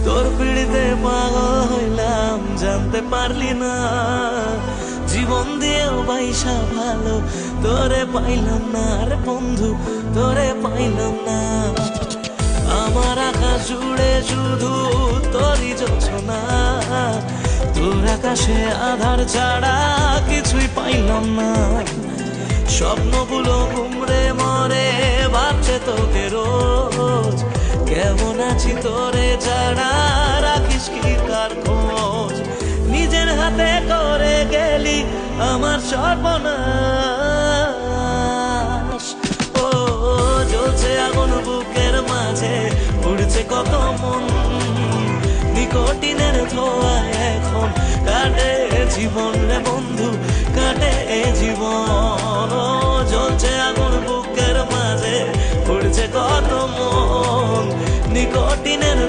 তোর পিড়িতে পাগল হইলাম জানতে পারলি না, জীবন দিয়েও বাইসা ভালো তোরে পাইলাম না রে বন্ধু, তোরে পাইলাম না। আমার আকাশ জুড়ে শুধু তোরই যোছনা, তোর আকাশে আধার ছাড়া কিছুই পাইলাম না। স্বপ্নগুলো ঘুমরে মরে ভাবছে তোকে রোজ, কেমন আছি তোরে ছাড়া রাখিস কি কার খোঁজ। নিজের হাতে করে গেলি আমার সর্বনাশ। ও জ্বলছে আগুন বুকের মাঝে, উড়ছে কত মন, নিকটিনের ধোঁয়ায় এখন কাটে জীবন রে বন্ধু, কাটে জীবন। ও জ্বলছে আগুন বুকের মাঝে, উড়ছে কত মন, নিকটিনের